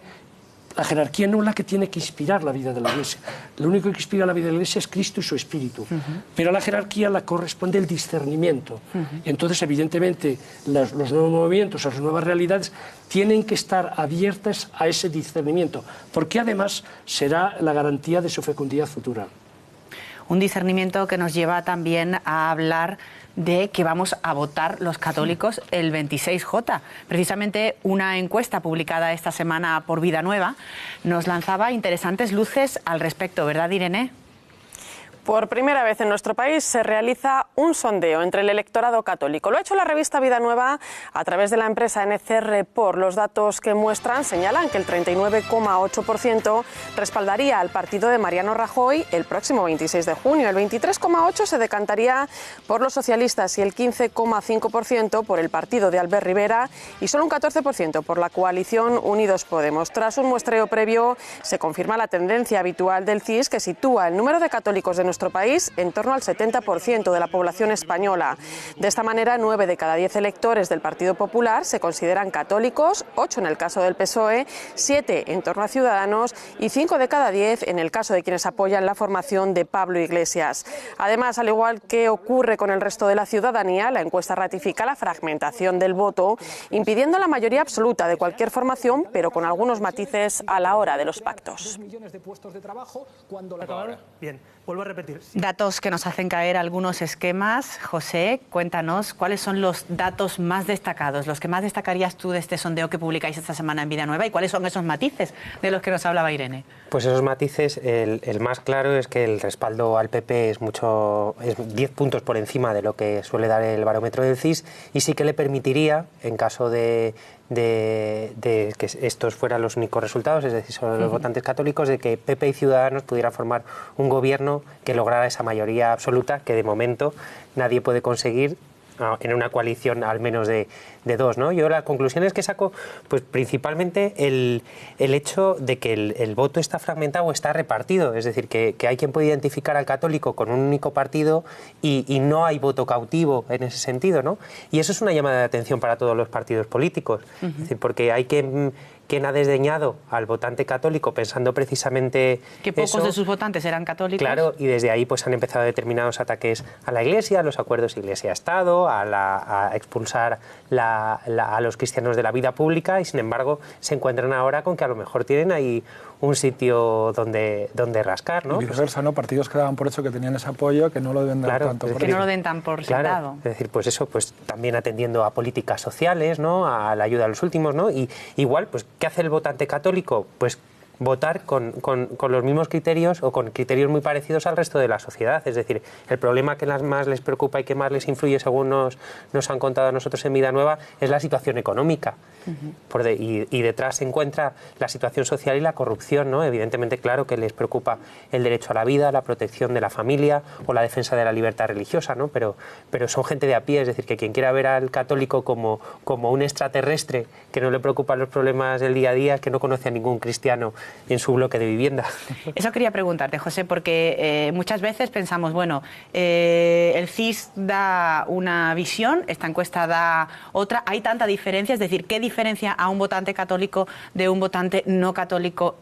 La jerarquía no es la que tiene que inspirar la vida de la Iglesia. Lo único que inspira la vida de la Iglesia es Cristo y su Espíritu. Pero a la jerarquía la corresponde el discernimiento. Entonces, evidentemente, los nuevos movimientos, las nuevas realidades, tienen que estar abiertas a ese discernimiento, porque además será la garantía de su fecundidad futura. Un discernimiento que nos lleva también a hablar de que vamos a votar los católicos el 26J. Precisamente una encuesta publicada esta semana por Vida Nueva nos lanzaba interesantes luces al respecto, ¿verdad, Irene? Por primera vez en nuestro país se realiza un sondeo entre el electorado católico. Lo ha hecho la revista Vida Nueva a través de la empresa NC Report. Los datos que muestran señalan que el 39,8% respaldaría al partido de Mariano Rajoy el próximo 26 de junio. El 23,8% se decantaría por los socialistas y el 15,5% por el partido de Albert Rivera y solo un 14% por la coalición Unidos Podemos. Tras un muestreo previo se confirma la tendencia habitual del CIS, que sitúa el número de católicos de nuestro país en torno al 70% de la población española. De esta manera, 9 de cada 10 electores del Partido Popular se consideran católicos, 8 en el caso del PSOE, 7 en torno a Ciudadanos y 5 de cada 10 en el caso de quienes apoyan la formación de Pablo Iglesias. Además, al igual que ocurre con el resto de la ciudadanía, la encuesta ratifica la fragmentación del voto, impidiendo la mayoría absoluta de cualquier formación, pero con algunos matices a la hora de los pactos. Bien, vuelvo a repetir. Datos que nos hacen caer algunos esquemas. José, cuéntanos, ¿cuáles son los datos más destacados, los que más destacarías tú de este sondeo que publicáis esta semana en Vida Nueva, y cuáles son esos matices de los que nos hablaba Irene? Pues esos matices, el más claro es que el respaldo al PP es 10 puntos por encima de lo que suele dar el barómetro del CIS, y sí que le permitiría, en caso de que estos fueran los únicos resultados, es decir, solo los votantes católicos, de que PP y Ciudadanos pudieran formar un gobierno que lograra esa mayoría absoluta que de momento nadie puede conseguir en una coalición al menos de dos, ¿no? Yo las conclusiones que saco, pues principalmente el hecho de que el voto está fragmentado o está repartido, es decir, que hay quien puede identificar al católico con un único partido y no hay voto cautivo en ese sentido, ¿no? Y eso es una llamada de atención para todos los partidos políticos, es decir, porque hay quien ha desdeñado al votante católico pensando precisamente que pocos eso, de sus votantes eran católicos. Claro, y desde ahí pues han empezado determinados ataques a la Iglesia, a los acuerdos Iglesia-Estado, a expulsar a los cristianos de la vida pública, y sin embargo se encuentran ahora con que a lo mejor tienen ahí un sitio donde rascar, ¿no? Y viceversa, ¿no? Partidos que daban por hecho que tenían ese apoyo, que no lo deben dar tanto por que no lo den tan por sentado. Es decir, pues eso, pues también atendiendo a políticas sociales, ¿no? A la ayuda a los últimos, ¿no? Y igual, pues, ¿qué hace el votante católico? Pues votar con los mismos criterios o con criterios muy parecidos al resto de la sociedad. Es decir, el problema que más les preocupa y que más les influye, según nos han contado a nosotros en Vida Nueva, es la situación económica. Y detrás se encuentra la situación social y la corrupción, ¿no? Evidentemente, claro que les preocupa el derecho a la vida, la protección de la familia o la defensa de la libertad religiosa, ¿no? Pero son gente de a pie, es decir, que quien quiera ver al católico como un extraterrestre que no le preocupan los problemas del día a día, que no conoce a ningún cristiano en su bloque de vivienda. Eso quería preguntarte, José, porque muchas veces pensamos, bueno, el CIS da una visión, esta encuesta da otra, hay tanta diferencia, es decir, ¿qué diferencia a un votante católico de un votante no católico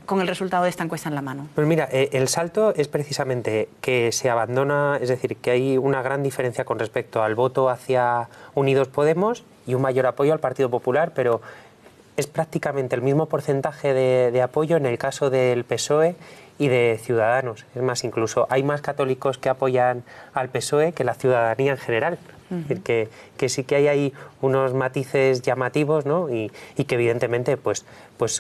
con el resultado de esta encuesta en la mano? Pues mira, el salto es precisamente que se abandona, es decir, que hay una gran diferencia con respecto al voto hacia Unidos Podemos y un mayor apoyo al Partido Popular, pero es prácticamente el mismo porcentaje de apoyo en el caso del PSOE y de Ciudadanos. Es más, incluso hay más católicos que apoyan al PSOE que la ciudadanía en general. Es decir, que sí que hay ahí unos matices llamativos, ¿no? Y que evidentemente pues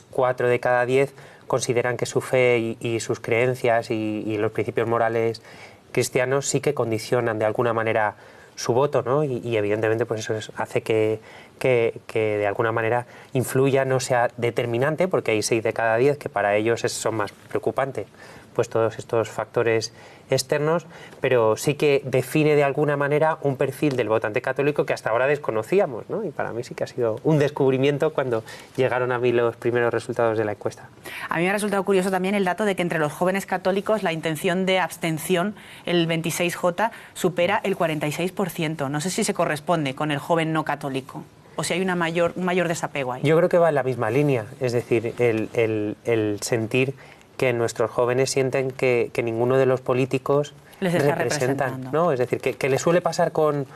4 de cada 10 consideran que su fe y sus creencias y los principios morales cristianos sí que condicionan de alguna manera su voto, ¿no? Y evidentemente pues eso hace que de alguna manera influya, no sea determinante, porque hay 6 de cada 10 que para ellos son más preocupantes, pues todos estos factores externos, pero sí que define de alguna manera un perfil del votante católico que hasta ahora desconocíamos, ¿no? Y para mí sí que ha sido un descubrimiento cuando llegaron a mí los primeros resultados de la encuesta. A mí me ha resultado curioso también el dato de que entre los jóvenes católicos la intención de abstención, el 26J, supera el 46%. No sé si se corresponde con el joven no católico o si hay un mayor desapego ahí. Yo creo que va en la misma línea, es decir, el sentir que nuestros jóvenes sienten que ninguno de los políticos les está representan, ¿no? Es decir, que les suele pasar con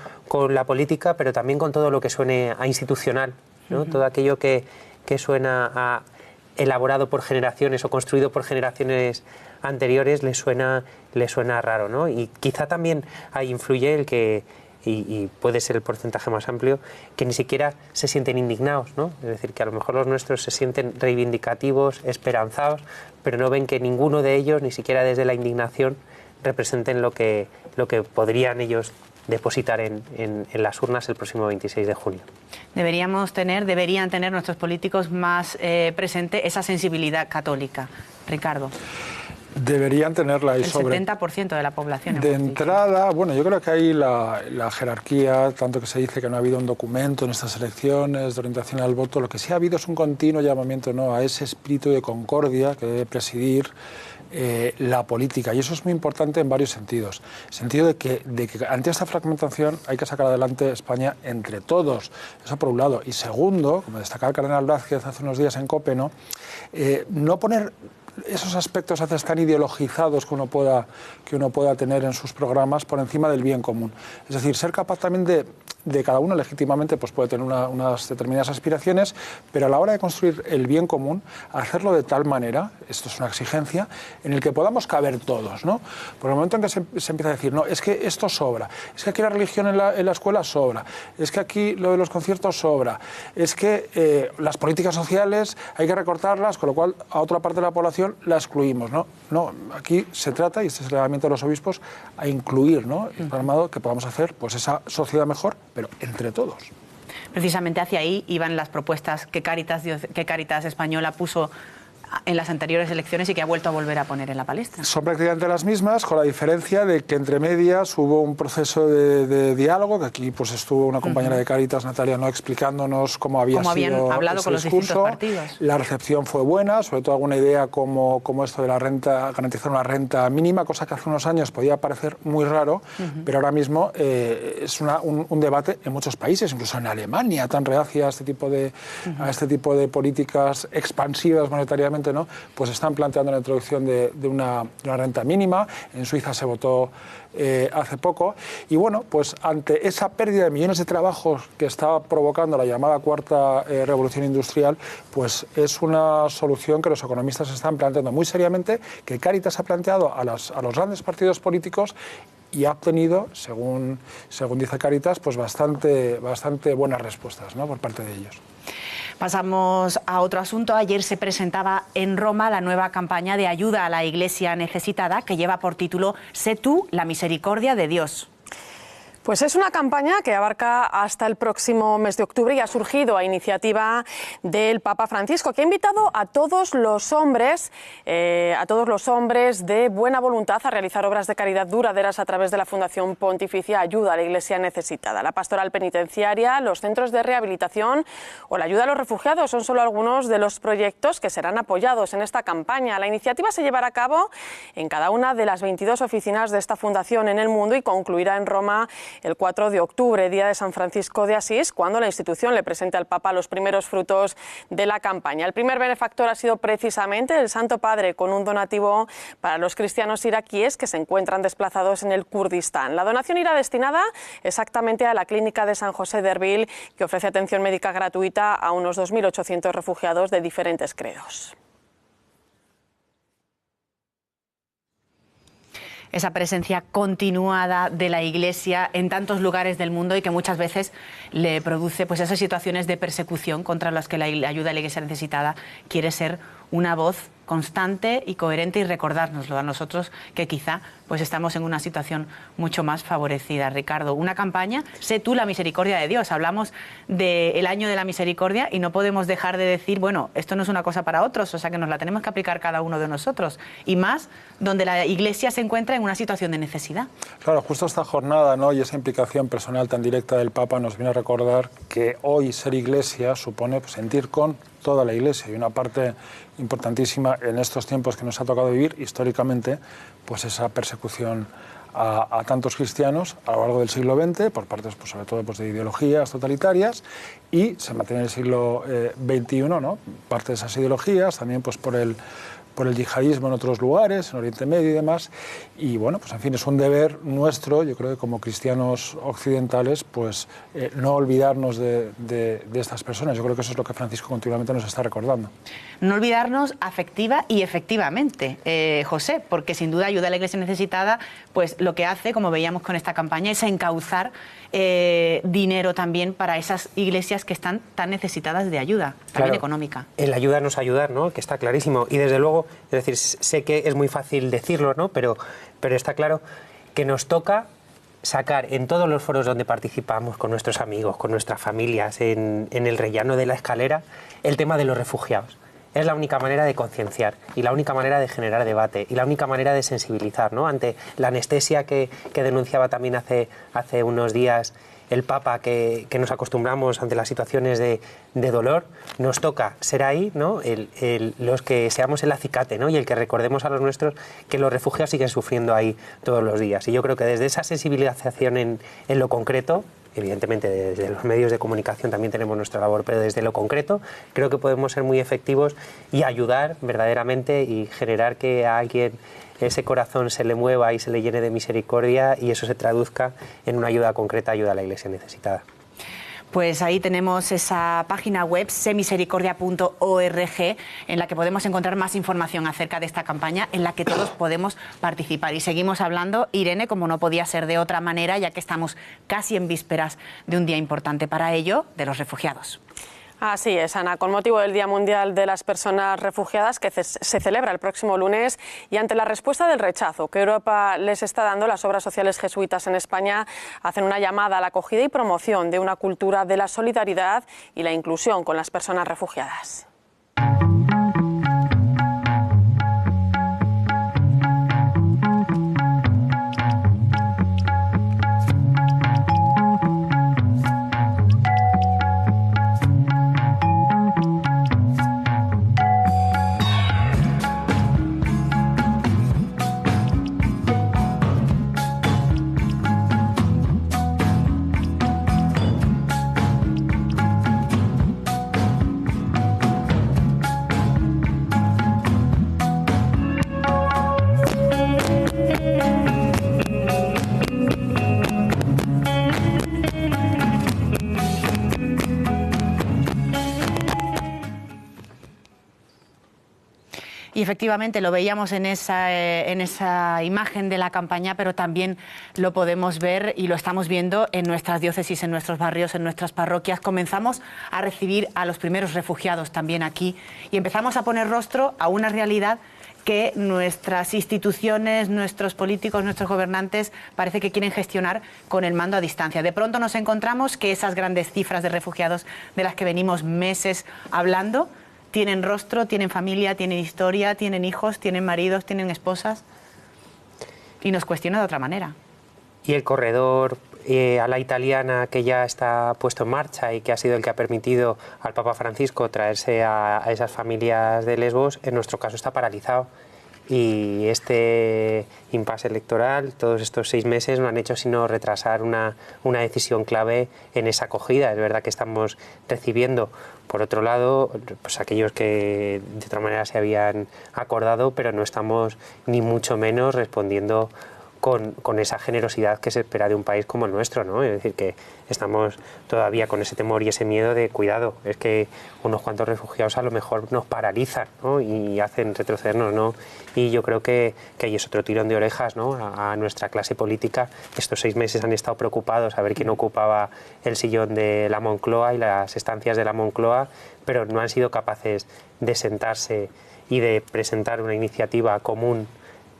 la política, pero también con todo lo que suene a institucional, ¿no? Todo aquello que suena a elaborado por generaciones o construido por generaciones anteriores les suena raro, ¿no? Y quizá también ahí influye el que, y puede ser el porcentaje más amplio, que ni siquiera se sienten indignados, ¿no? Es decir, que a lo mejor los nuestros se sienten reivindicativos, esperanzados, pero no ven que ninguno de ellos, ni siquiera desde la indignación, representen lo que podrían ellos depositar en las urnas el próximo 26 de junio. Deberían tener nuestros políticos más presente esa sensibilidad católica. Ricardo. Deberían tenerla. Y el 70% de la población. De entrada, bueno, yo creo que ahí la jerarquía, tanto que se dice que no ha habido un documento en estas elecciones de orientación al voto, lo que sí ha habido es un continuo llamamiento, ¿no?, a ese espíritu de concordia que debe presidir la política, y eso es muy importante en varios sentidos. El sentido de que ante esta fragmentación hay que sacar adelante España entre todos, eso por un lado. Y segundo, como destacaba el cardenal Blázquez hace unos días en COPE, ¿no?, no poner esos aspectos a veces tan ideologizados que uno pueda tener en sus programas por encima del bien común. Es decir, ser capaz también de cada uno legítimamente pues puede tener unas determinadas aspiraciones, pero a la hora de construir el bien común, hacerlo de tal manera, esto es una exigencia, en el que podamos caber todos, ¿no? Por el momento en que se empieza a decir, no, es que esto sobra, es que aquí la religión en la escuela sobra, es que aquí lo de los conciertos sobra, es que las políticas sociales hay que recortarlas, con lo cual a otra parte de la población la excluimos, ¿no? No, aquí se trata, y este es el llamamiento de los obispos, a incluir, ¿no?, el programa que podamos hacer pues esa sociedad mejor, pero entre todos. Precisamente hacia ahí iban las propuestas que Cáritas Española puso en las anteriores elecciones y que ha vuelto a volver a poner en la palestra. Son prácticamente las mismas, con la diferencia de que entre medias hubo un proceso de diálogo, que aquí pues estuvo una compañera de Cáritas, Natalia, no explicándonos cómo habían hablado ese con los discurso. distintos partidos. La recepción fue buena, sobre todo alguna idea como esto de la renta, garantizar una renta mínima, cosa que hace unos años podía parecer muy raro, pero ahora mismo es un debate en muchos países, incluso en Alemania, tan reacia a este tipo de políticas expansivas monetariamente, ¿no? Pues están planteando la introducción de una renta mínima. En Suiza se votó hace poco. Y bueno, pues ante esa pérdida de millones de trabajos que está provocando la llamada cuarta revolución industrial, pues es una solución que los economistas están planteando muy seriamente, que Cáritas ha planteado a los grandes partidos políticos y ha obtenido, según dice Cáritas, pues bastante buenas respuestas, ¿no?, por parte de ellos. Pasamos a otro asunto. Ayer se presentaba en Roma la nueva campaña de ayuda a la Iglesia necesitada, que lleva por título «Sé tú la misericordia de Dios». Pues es una campaña que abarca hasta el próximo mes de octubre y ha surgido a iniciativa del Papa Francisco, que ha invitado a todos los hombres de buena voluntad a realizar obras de caridad duraderas a través de la Fundación Pontificia Ayuda a la Iglesia Necesitada. La pastoral penitenciaria, los centros de rehabilitación o la ayuda a los refugiados son solo algunos de los proyectos que serán apoyados en esta campaña. La iniciativa se llevará a cabo en cada una de las 22 oficinas de esta fundación en el mundo y concluirá en Roma el 4 de octubre, día de San Francisco de Asís, cuando la institución le presente al Papa los primeros frutos de la campaña. El primer benefactor ha sido precisamente el Santo Padre, con un donativo para los cristianos iraquíes que se encuentran desplazados en el Kurdistán. La donación irá destinada exactamente a la clínica de San José de Erbil, que ofrece atención médica gratuita a unos 2.800 refugiados de diferentes credos. Esa presencia continuada de la Iglesia en tantos lugares del mundo y que muchas veces le produce pues esas situaciones de persecución contra las que la ayuda a la Iglesia necesitada quiere ser una voz constante y coherente y recordárnoslo a nosotros que quizá pues estamos en una situación mucho más favorecida. Ricardo, una campaña, sé tú la misericordia de Dios. Hablamos del año de la misericordia y no podemos dejar de decir, bueno, esto no es una cosa para otros, o sea que nos la tenemos que aplicar cada uno de nosotros. Y más donde la Iglesia se encuentra en una situación de necesidad. Claro, justo esta jornada, ¿no?, y esa implicación personal tan directa del Papa nos viene a recordar que hoy ser Iglesia supone pues, sentir con toda la Iglesia, y una parte importantísima en estos tiempos que nos ha tocado vivir históricamente, pues esa persecución a tantos cristianos a lo largo del siglo XX, por partes pues, sobre todo pues, de ideologías totalitarias, y se mantiene en el siglo XXI, ¿no?, parte de esas ideologías, también pues, por el yihadismo en otros lugares, en Oriente Medio y demás. Y bueno, pues en fin, es un deber nuestro, yo creo que como cristianos occidentales, pues no olvidarnos de estas personas. Yo creo que eso es lo que Francisco continuamente nos está recordando. No olvidarnos afectiva y efectivamente, José, porque sin duda ayuda a la Iglesia necesitada, pues lo que hace, como veíamos con esta campaña, es encauzar dinero también para esas iglesias que están tan necesitadas de ayuda, también económica. El ayudarnos a ayudar, ¿no?, que está clarísimo. Y desde luego, es decir, sé que es muy fácil decirlo, ¿no?, pero está claro que nos toca sacar en todos los foros donde participamos, con nuestros amigos, con nuestras familias, en el rellano de la escalera, el tema de los refugiados. Es la única manera de concienciar y la única manera de generar debate y la única manera de sensibilizar, ¿no?, ante la anestesia que denunciaba también hace unos días el Papa, que nos acostumbramos ante las situaciones de dolor. Nos toca ser ahí, ¿no?, los que seamos el acicate, ¿no?, y el que recordemos a los nuestros que los refugiados siguen sufriendo ahí todos los días. Y yo creo que desde esa sensibilización en lo concreto, evidentemente desde los medios de comunicación también tenemos nuestra labor, pero desde lo concreto creo que podemos ser muy efectivos y ayudar verdaderamente y generar que a alguien ese corazón se le mueva y se le llene de misericordia y eso se traduzca en una ayuda concreta, ayuda a la Iglesia necesitada. Pues ahí tenemos esa página web, semisericordia.org, en la que podemos encontrar más información acerca de esta campaña, en la que todos podemos participar. Y seguimos hablando, Irene, como no podía ser de otra manera, ya que estamos casi en vísperas de un día importante para ello, de los refugiados. Así es, Ana, con motivo del Día Mundial de las Personas Refugiadas, que se celebra el próximo lunes, y ante la respuesta del rechazo que Europa les está dando, las obras sociales jesuitas en España hacen una llamada a la acogida y promoción de una cultura de la solidaridad y la inclusión con las personas refugiadas. Y efectivamente lo veíamos en esa imagen de la campaña, pero también lo podemos ver y lo estamos viendo en nuestras diócesis, en nuestros barrios, en nuestras parroquias. Comenzamos a recibir a los primeros refugiados también aquí y empezamos a poner rostro a una realidad que nuestras instituciones, nuestros políticos, nuestros gobernantes parece que quieren gestionar con el mando a distancia. De pronto nos encontramos que esas grandes cifras de refugiados de las que venimos meses hablando tienen rostro, tienen familia, tienen historia, tienen hijos, tienen maridos, tienen esposas y nos cuestiona de otra manera. Y el corredor a la italiana que ya está puesto en marcha y que ha sido el que ha permitido al Papa Francisco traerse a esas familias de Lesbos, en nuestro caso está paralizado. Y este impasse electoral, todos estos 6 meses, no han hecho sino retrasar una decisión clave en esa acogida. Es verdad que estamos recibiendo, por otro lado, pues aquellos que de otra manera se habían acordado, pero no estamos ni mucho menos respondiendo con esa generosidad que se espera de un país como el nuestro, ¿no? Es decir, que estamos todavía con ese temor y ese miedo de cuidado. Es que unos cuantos refugiados a lo mejor nos paralizan, ¿no? Y hacen retrocedernos, ¿no? Y yo creo que ahí es otro tirón de orejas, ¿no? A nuestra clase política. Estos 6 meses han estado preocupados a ver quién ocupaba el sillón de la Moncloa y las estancias de la Moncloa, pero no han sido capaces de sentarse y de presentar una iniciativa común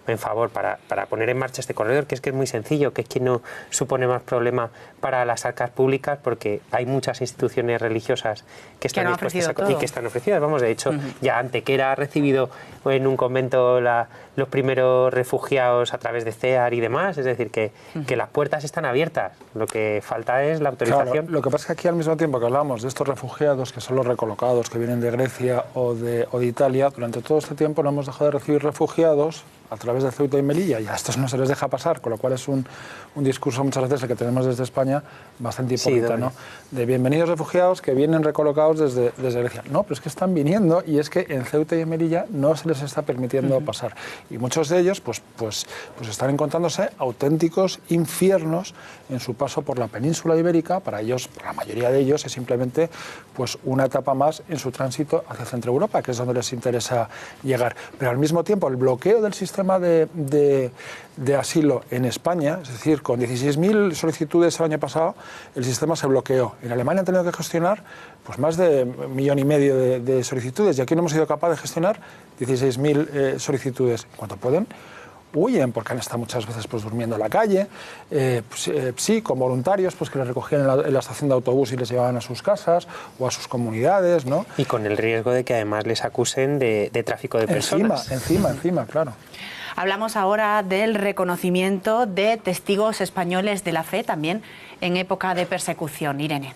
en favor para poner en marcha este corredor, que es muy sencillo, que es que no supone más problema para las arcas públicas, porque hay muchas instituciones religiosas que están dispuestas y que están ofrecidas. Vamos, de hecho, ya Antequera ha recibido en un convento los primeros refugiados a través de CEAR y demás, es decir, que las puertas están abiertas, lo que falta es la autorización. Claro, lo que pasa es que aquí al mismo tiempo que hablamos de estos refugiados, que son los recolocados que vienen de Grecia o de Italia, durante todo este tiempo no hemos dejado de recibir refugiados a través de Ceuta y Melilla, y a estos no se les deja pasar, con lo cual es un discurso muchas veces el que tenemos desde España bastante hipócrita, ¿no? De bienvenidos refugiados que vienen recolocados desde Grecia. No, pero es que están viniendo y es que en Ceuta y en Melilla no se les está permitiendo pasar. Y muchos de ellos pues están encontrándose auténticos infiernos en su paso por la península ibérica. Para ellos, para la mayoría de ellos, es simplemente pues una etapa más en su tránsito hacia Centro Europa, que es donde les interesa llegar. Pero al mismo tiempo, el bloqueo del sistema de asilo en España, es decir, con 16.000 solicitudes el año pasado, el sistema se bloqueó. En Alemania han tenido que gestionar pues más de 1,5 millones de solicitudes, y aquí no hemos sido capaces de gestionar 16.000 solicitudes. En cuanto pueden, huyen, porque han estado muchas veces pues durmiendo en la calle, sí, con voluntarios pues que les recogían en la estación de autobús y les llevaban a sus casas o a sus comunidades, ¿no? Y con el riesgo de que además les acusen de tráfico de personas. Encima, claro. Hablamos ahora del reconocimiento de testigos españoles de la fe, también en época de persecución. Irene.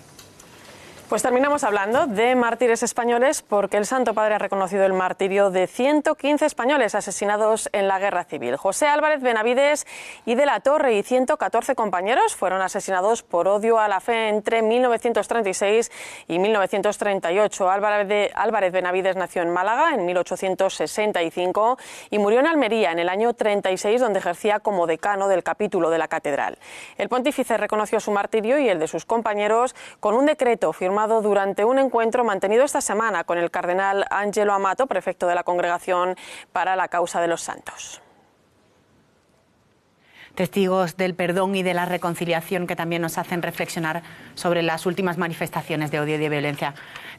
Pues terminamos hablando de mártires españoles, porque el Santo Padre ha reconocido el martirio de 115 españoles asesinados en la Guerra Civil. José Álvarez Benavides y de la Torre y 114 compañeros fueron asesinados por odio a la fe entre 1936 y 1938. Álvarez Benavides nació en Málaga en 1865 y murió en Almería en el año 36, donde ejercía como decano del capítulo de la catedral. El pontífice reconoció su martirio y el de sus compañeros con un decreto firmado durante un encuentro mantenido esta semana con el cardenal Angelo Amato, prefecto de la Congregación para la Causa de los Santos. Testigos del perdón y de la reconciliación, que también nos hacen reflexionar sobre las últimas manifestaciones de odio y de violencia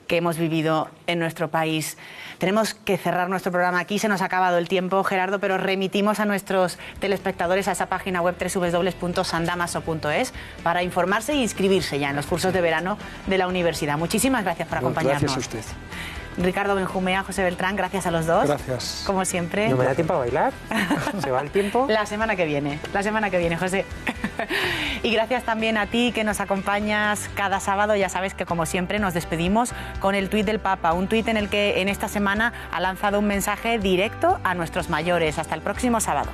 que hemos vivido en nuestro país. Tenemos que cerrar nuestro programa aquí, se nos ha acabado el tiempo, Gerardo, pero remitimos a nuestros telespectadores a esa página web www.sandamaso.es para informarse e inscribirse ya en los cursos de verano de la universidad. Muchísimas gracias por acompañarnos. Gracias a usted. Ricardo Benjumea, José Beltrán, gracias a los dos. Gracias. Como siempre. ¿No me da tiempo a bailar? ¿Se va el tiempo? La semana que viene, José. Y gracias también a ti que nos acompañas cada sábado. Ya sabes que, como siempre, nos despedimos con el tuit del Papa, un tuit en el que en esta semana ha lanzado un mensaje directo a nuestros mayores. Hasta el próximo sábado.